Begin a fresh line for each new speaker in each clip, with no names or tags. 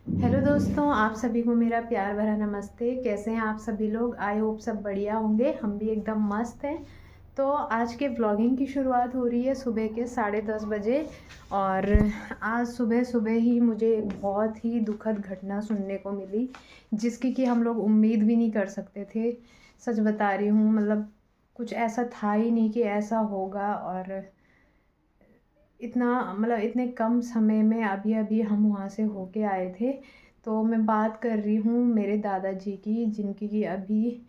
Hello दोस्तों, आप सभी को मेरा प्यार भरा नमस्ते। कैसे हैं आप सभी लोग? आई होप सब बढ़िया होंगे। हम भी एकदम मस्त हैं। तो आज के व्लॉगिंग की शुरुआत हो रही है सुबह के 10:30 बजे। और आज सुबह सुबह ही मुझे एक बहुत ही दुखद घटना सुनने को मिली, जिसकी कि हम लोग उम्मीद भी नहीं कर सकते थे। सच बता रही हूँ, मतलब कुछ ऐसा था ही नहीं कि ऐसा होगा। और इतना मतलब इतने कम समय में अभी अभी हम वहाँ से होके आए थे। तो मैं बात कर रही हूँ मेरे दादाजी की, जिनकी कि अभी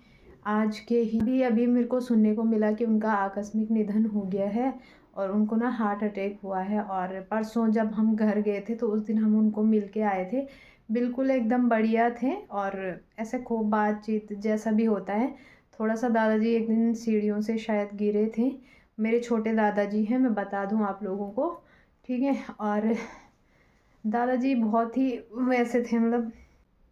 आज के ही अभी अभी मेरे को सुनने को मिला कि उनका आकस्मिक निधन हो गया है। और उनको ना हार्ट अटैक हुआ है। और परसों जब हम घर गए थे तो उस दिन हम उनको मिल के आए थे। बिल्कुल एकदम बढ़िया थे। और ऐसे खूब बातचीत जैसा भी होता है। थोड़ा सा दादाजी एक दिन सीढ़ियों से शायद गिरे थे। मेरे छोटे दादाजी हैं, मैं बता दूं आप लोगों को, ठीक है। और दादाजी बहुत ही वैसे थे, मतलब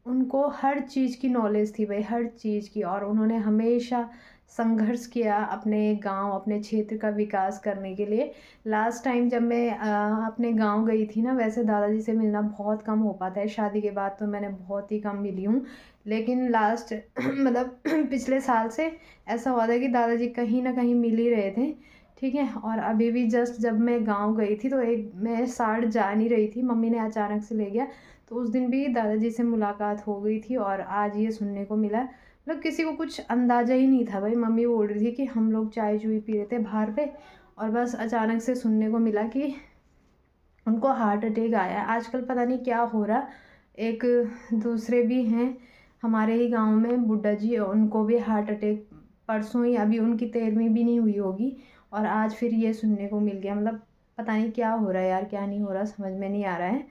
उनको हर चीज़ की नॉलेज थी भाई, हर चीज़ की। और उन्होंने हमेशा संघर्ष किया अपने गांव, अपने क्षेत्र का विकास करने के लिए। लास्ट टाइम जब मैं अपने गांव गई थी ना, वैसे दादाजी से मिलना बहुत कम हो पाता है। शादी के बाद तो मैंने बहुत ही कम मिली हूँ। लेकिन लास्ट मतलब पिछले साल से ऐसा हुआ था कि दादाजी कहीं ना कहीं मिल ही रहे थे, ठीक है। और अभी भी जस्ट जब मैं गांव गई थी तो एक मैं साड़ जा नहीं रही थी, मम्मी ने अचानक से ले गया। तो उस दिन भी दादाजी से मुलाकात हो गई थी। और आज ये सुनने को मिला, मतलब किसी को कुछ अंदाज़ा ही नहीं था भाई। मम्मी बोल रही थी कि हम लोग चाय चुई पी रहे थे बाहर पे, और बस अचानक से सुनने को मिला कि उनको हार्ट अटैक आया। आजकल पता नहीं क्या हो रहा। एक दूसरे भी हैं हमारे ही गांव में, बुड्ढा जी, उनको भी हार्ट अटैक परसों ही, अभी उनकी 13वीं भी नहीं हुई होगी। और आज फिर ये सुनने को मिल गया। मतलब पता नहीं क्या हो रहा है यार, क्या नहीं हो रहा, समझ में नहीं आ रहा है,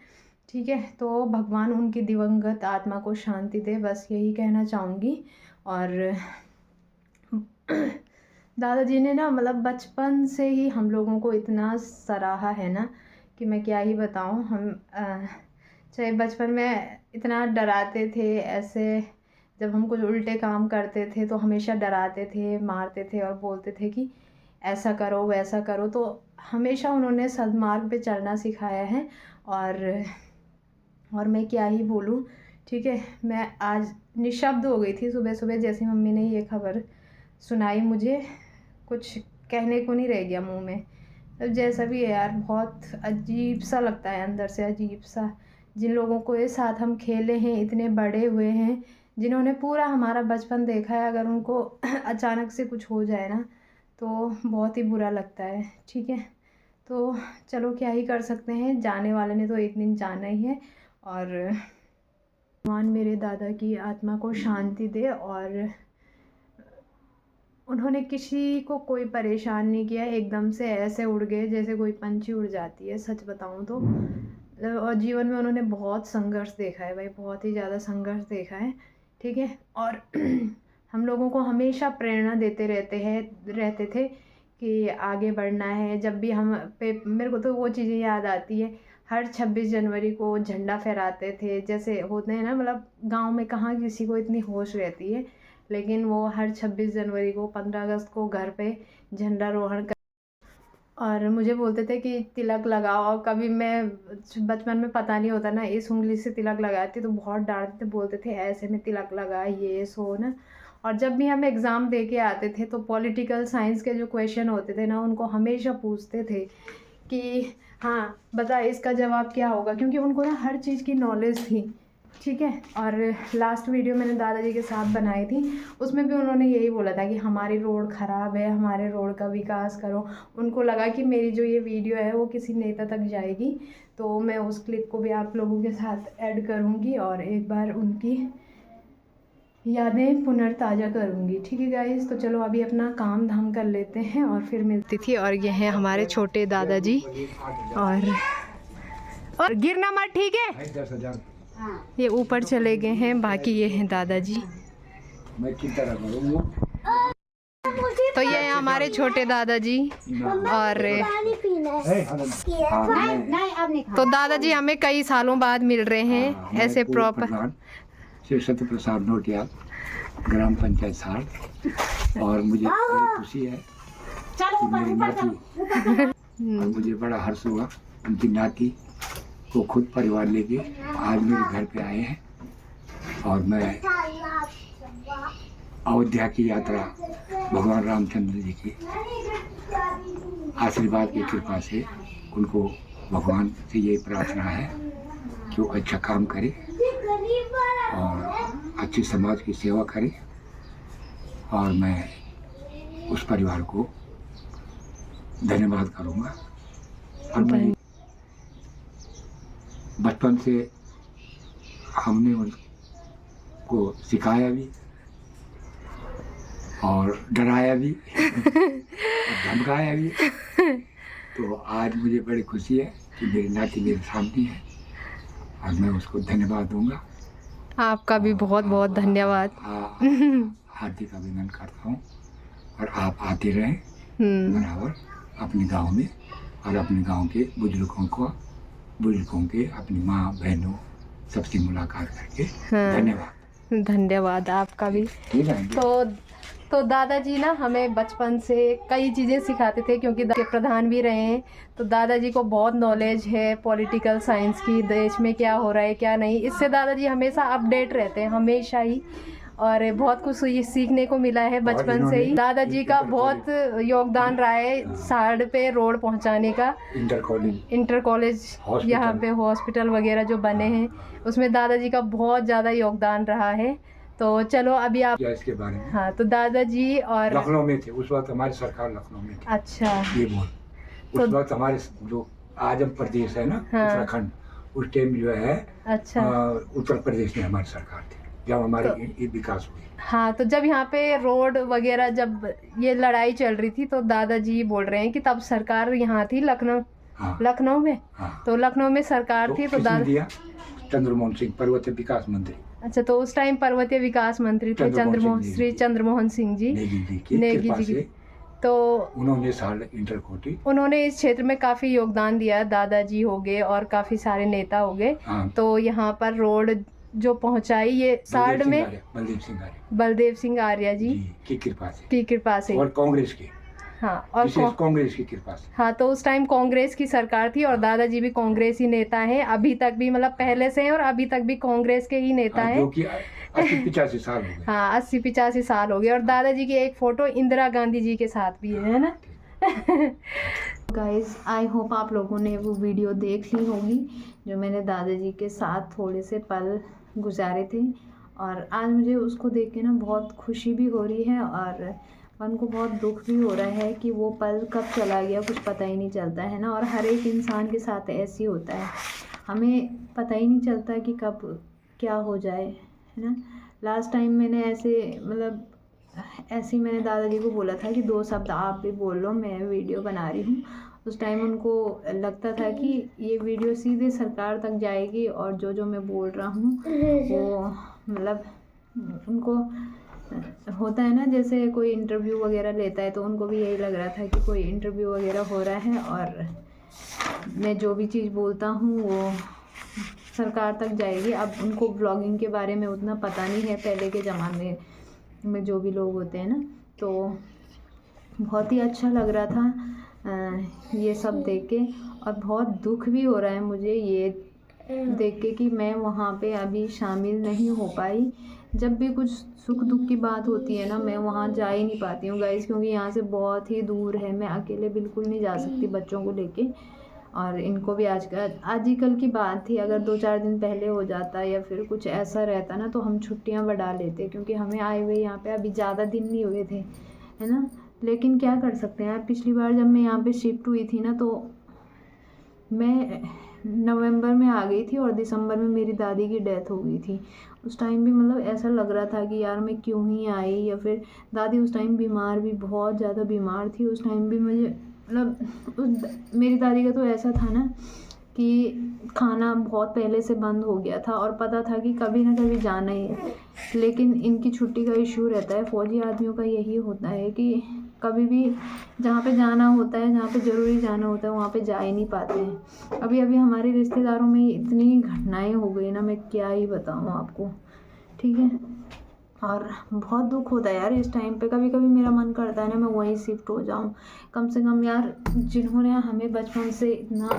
ठीक है। तो भगवान उनकी दिवंगत आत्मा को शांति दे, बस यही कहना चाहूँगी। और दादाजी ने ना, मतलब बचपन से ही हम लोगों को इतना सराहा है ना कि मैं क्या ही बताऊं। हम चाहे बचपन में इतना डराते थे ऐसे, जब हम कुछ उल्टे काम करते थे तो हमेशा डराते थे, मारते थे और बोलते थे कि ऐसा करो वैसा करो। तो हमेशा उन्होंने सद्मार्ग पे चलना सिखाया है। और मैं क्या ही बोलूँ, ठीक है। मैं आज निशब्द हो गई थी सुबह सुबह, जैसे मम्मी ने ये खबर सुनाई मुझे। कुछ कहने को नहीं रह गया मुंह में। अब जैसा भी है यार, बहुत अजीब सा लगता है अंदर से, अजीब सा। जिन लोगों को ये साथ हम खेले हैं, इतने बड़े हुए हैं, जिन्होंने पूरा हमारा बचपन देखा है, अगर उनको अचानक से कुछ हो जाए ना तो बहुत ही बुरा लगता है, ठीक है। तो चलो क्या ही कर सकते हैं, जाने वाले ने तो एक दिन जाना ही है। और भगवान मेरे दादा की आत्मा को शांति दे। और उन्होंने किसी को कोई परेशान नहीं किया, एकदम से ऐसे उड़ गए जैसे कोई पंछी उड़ जाती है, सच बताऊं तो। और जीवन में उन्होंने बहुत संघर्ष देखा है भाई, बहुत ही ज़्यादा संघर्ष देखा है, ठीक है। और हम लोगों को हमेशा प्रेरणा देते रहते थे कि आगे बढ़ना है। जब भी हम पे मेरे को तो वो चीज़ें याद आती है, हर 26 जनवरी को झंडा फहराते थे, जैसे होते हैं ना। मतलब गांव में कहाँ किसी को इतनी होश रहती है, लेकिन वो हर 26 जनवरी को, 15 अगस्त को घर पे झंडारोहण कर। और मुझे बोलते थे कि तिलक लगाओ। कभी मैं बचपन में पता नहीं होता ना, इस उंगली से तिलक लगाती तो बहुत डांटते थे, बोलते थे ऐसे में तिलक लगा, ये सो ना। और जब भी हम एग्ज़ाम दे के आते थे तो पॉलिटिकल साइंस के जो क्वेश्चन होते थे ना, उनको हमेशा पूछते थे कि हाँ बता इसका जवाब क्या होगा, क्योंकि उनको ना हर चीज़ की नॉलेज थी, ठीक है। और लास्ट वीडियो मैंने दादाजी के साथ बनाई थी, उसमें भी उन्होंने यही बोला था कि हमारी रोड ख़राब है, हमारे रोड का विकास करो। उनको लगा कि मेरी जो ये वीडियो है वो किसी नेता तक जाएगी, तो मैं उस क्लिप को भी आप लोगों के साथ ऐड करूँगी और एक बार उनकी यादें पुनर्ताज़ा करूँगी, ठीक है गाइस। तो चलो अभी अपना काम धाम कर लेते हैं और फिर मिलती थी। और ये हैं हमारे छोटे दादाजी। और गिरना मत, ठीक है।
10,000
ये ऊपर चले गए हैं, बाकी ये हैं दादाजी।
मैं किस तरह करूँगा?
तो ये हैं हमारे छोटे दादाजी। और तो दादाजी हमें कई सालों बाद मिल रहे हैं ऐसे प्रॉपर।
श्री सत्य प्रसाद नोटियाल, ग्राम पंचायत साड़। और मुझे बड़ी खुशी है कि मेरी नाती और मुझे बड़ा हर्ष हुआ, उनकी नाती वो खुद परिवार लेके आज मेरे घर पे आए हैं और मैं अयोध्या की यात्रा भगवान रामचंद्र जी की आशीर्वाद की कृपा से उनको भगवान से यही प्रार्थना है कि वो अच्छा काम करे और अच्छी समाज की सेवा करे। और मैं उस परिवार को धन्यवाद करूँगा। और मैं बचपन से हमने उनको सिखाया भी और डराया भी और धमकाया भी। तो आज मुझे बड़ी खुशी है कि मेरी नाती मेरे सामने है और मैं उसको धन्यवाद दूंगा।
आपका भी बहुत बहुत धन्यवाद।
हार्दिक अभिनंदन करता हूँ और आप आते रहें बराबर अपने गांव में और अपने गांव के बुजुर्गों के अपनी माँ बहनों सबसे मुलाकात करके धन्यवाद।
धन्यवाद आपका भी।
ठीक है।
तो दादाजी ना हमें बचपन से कई चीज़ें सिखाते थे, क्योंकि प्रधान भी रहे हैं तो दादाजी को बहुत नॉलेज है पॉलिटिकल साइंस की, देश में क्या हो रहा है क्या नहीं। इससे दादाजी हमेशा अपडेट रहते हैं हमेशा ही, और बहुत कुछ सीखने को मिला है बचपन से ही। दादाजी का बहुत योगदान रहा है साड़ पे रोड पहुंचाने का, इंटर कॉलेज यहाँ पे हॉस्पिटल वगैरह जो बने हैं उसमें दादाजी का बहुत ज़्यादा योगदान रहा है। तो चलो अभी आप
इसके बारे में।
हाँ, तो दादाजी और
लखनऊ में थे उस वक्त, हमारी सरकार लखनऊ में थी।
अच्छा,
ये बोल उस वक्त हमारे जो आजम प्रदेश है ना, उत्तराखंड, उस टाइम जो है
अच्छा
उत्तर प्रदेश में हमारी सरकार थी जब हमारे ये विकास हुई।
हाँ, तो जब यहाँ पे रोड वगैरह जब ये लड़ाई चल रही थी तो दादाजी बोल रहे हैं कि तब सरकार यहाँ थी लखनऊ।
हाँ,
लखनऊ में।
हाँ,
तो लखनऊ में सरकार थी तो दादा
चंद्रमोहन सिंह पर्वतीय विकास मंत्री।
अच्छा, तो उस टाइम पर्वतीय विकास मंत्री थे श्री चंद्रमोहन सिंह जी नेगी जी। तो
उन्होंने साल इंटर कोटी,
उन्होंने इस क्षेत्र में काफ़ी योगदान दिया। दादाजी हो गए और काफ़ी सारे नेता हो गए।
हाँ,
तो यहाँ पर रोड जो पहुंचाई ये साड़ में बलदेव सिंह आर्य जी
की कृपा से और कांग्रेस की।
हाँ, और
कांग्रेस की कृपा से।
हाँ, तो उस टाइम कांग्रेस की सरकार थी और दादाजी भी कांग्रेसी नेता हैं अभी तक भी, मतलब पहले से हैं और अभी तक भी कांग्रेस के ही नेता हैं।
जो कि 80-85 साल हो गए।
हाँ, 80-85 साल हो गए। और दादाजी की एक फ़ोटो इंदिरा गांधी जी के साथ भी है ना। गाइस, आई होप आप लोगों ने वो वीडियो देख ली होगी जो मैंने दादाजी के साथ थोड़े से पल गुजारे थे। और आज मुझे उसको देख के ना बहुत खुशी भी हो रही है और मन को बहुत दुख भी हो रहा है कि वो पल कब चला गया कुछ पता ही नहीं चलता है ना। और हर एक इंसान के साथ ऐसे ही होता है, हमें पता ही नहीं चलता कि कब क्या हो जाए, है ना। लास्ट टाइम मैंने ऐसे मैंने दादाजी को बोला था कि 2 शब्द आप भी बोल लो, मैं वीडियो बना रही हूँ। उस टाइम उनको लगता था कि ये वीडियो सीधे सरकार तक जाएगी और जो मैं बोल रहा हूँ वो मतलब उनको होता है ना, जैसे कोई इंटरव्यू वगैरह लेता है तो उनको भी यही लग रहा था कि कोई इंटरव्यू वगैरह हो रहा है और मैं जो भी चीज़ बोलता हूँ वो सरकार तक जाएगी। अब उनको ब्लॉगिंग के बारे में उतना पता नहीं है, पहले के ज़माने में जो भी लोग होते हैं ना। तो बहुत ही अच्छा लग रहा था ये सब देख के, और बहुत दुख भी हो रहा है मुझे ये देख के कि मैं वहाँ पे अभी शामिल नहीं हो पाई। जब भी कुछ सुख दुख की बात होती है ना, मैं वहाँ जा ही नहीं पाती हूँ गाइस, क्योंकि यहाँ से बहुत ही दूर है। मैं अकेले बिल्कुल नहीं जा सकती बच्चों को लेके, और इनको भी आज ही कल की बात थी। अगर 2-4 दिन पहले हो जाता या फिर कुछ ऐसा रहता ना तो हम छुट्टियाँ बढ़ा लेते, क्योंकि हमें आए हुए यहाँ पे अभी ज़्यादा दिन नहीं हुए थे, है ना। लेकिन क्या कर सकते हैं, पिछली बार जब मैं यहाँ पे शिफ्ट हुई थी ना तो मैं नवंबर में आ गई थी और दिसंबर में मेरी दादी की डेथ हो गई थी। उस टाइम भी मतलब ऐसा लग रहा था कि यार मैं क्यों ही आई, या फिर दादी उस टाइम बीमार भी बहुत ज़्यादा बीमार थी। उस टाइम भी मुझे मतलब मेरी दादी का तो ऐसा था ना कि खाना बहुत पहले से बंद हो गया था और पता था कि कभी ना कभी जाना ही है, लेकिन इनकी छुट्टी का इशू रहता है। फौजी आदमियों का यही होता है कि कभी भी जहाँ पे जाना होता है, जहाँ पे ज़रूरी जाना होता है, वहाँ पे जा ही नहीं पाते हैं। अभी हमारे रिश्तेदारों में इतनी घटनाएं हो गई ना, मैं क्या ही बताऊँ आपको, ठीक है। और बहुत दुख होता है यार इस टाइम पे। कभी कभी मेरा मन करता है ना मैं वहीं शिफ्ट हो जाऊं। कम से कम यार जिन्होंने हमें बचपन से इतना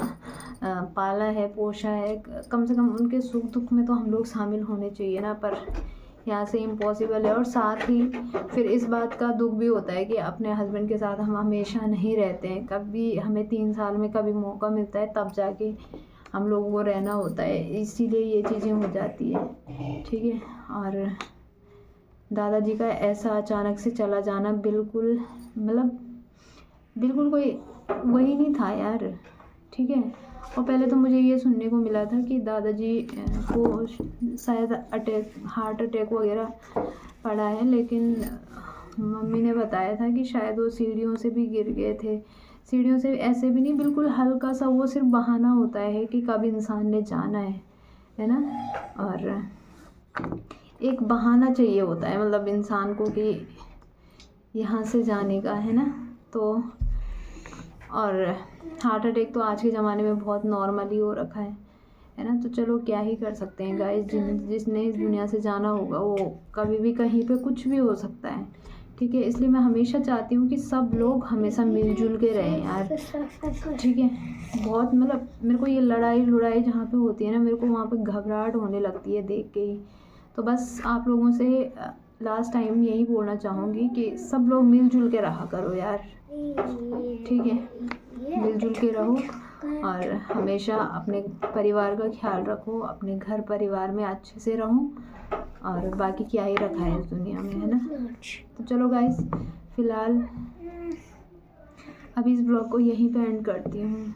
पाला है पोसा है, कम से कम उनके सुख दुख में तो हम लोग शामिल होने चाहिए ना। पर यहाँ से इम्पॉसिबल है। और साथ ही फिर इस बात का दुख भी होता है कि अपने हस्बैंड के साथ हम हमेशा नहीं रहते हैं। कभी हमें 3 साल में कभी मौका मिलता है तब जाके हम लोगों को रहना होता है, इसीलिए ये चीज़ें हो जाती है। ठीक है। और दादाजी का ऐसा अचानक से चला जाना बिल्कुल मतलब बिल्कुल कोई वही नहीं था यार। ठीक है। और पहले तो मुझे ये सुनने को मिला था कि दादाजी को शायद हार्ट अटैक वगैरह पड़ा है, लेकिन मम्मी ने बताया था कि शायद वो सीढ़ियों से भी गिर गए थे। सीढ़ियों से ऐसे भी नहीं, बिल्कुल हल्का सा, वो सिर्फ बहाना होता है कि कब इंसान ने जाना है ना। और एक बहाना चाहिए होता है मतलब इंसान को कि यहाँ से जाने का, है ना। तो और हार्ट अटैक तो आज के ज़माने में बहुत नॉर्मली हो रखा है ना। तो चलो क्या ही कर सकते हैं गाइस। जिसने इस दुनिया से जाना होगा वो कभी भी कहीं पे कुछ भी हो सकता है। ठीक है। इसलिए मैं हमेशा चाहती हूँ कि सब लोग हमेशा मिलजुल के रहें यार। ठीक है। बहुत मतलब मेरे को ये लड़ाई जहाँ पे होती है ना, मेरे को वहाँ पे घबराहट होने लगती है देख के ही। तो बस आप लोगों से लास्ट टाइम यही बोलना चाहूँगी कि सब लोग मिलजुल के रहा करो यार। ठीक है। मिलजुल के रहो और हमेशा अपने परिवार का ख्याल रखो, अपने घर परिवार में अच्छे से रहो। और बाकी क्या ही रखा है इस दुनिया में, है ना। तो चलो गाइस, फ़िलहाल अभी इस ब्लॉग को यहीं पे एंड करती हूँ।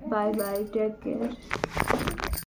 Bye bye, take care.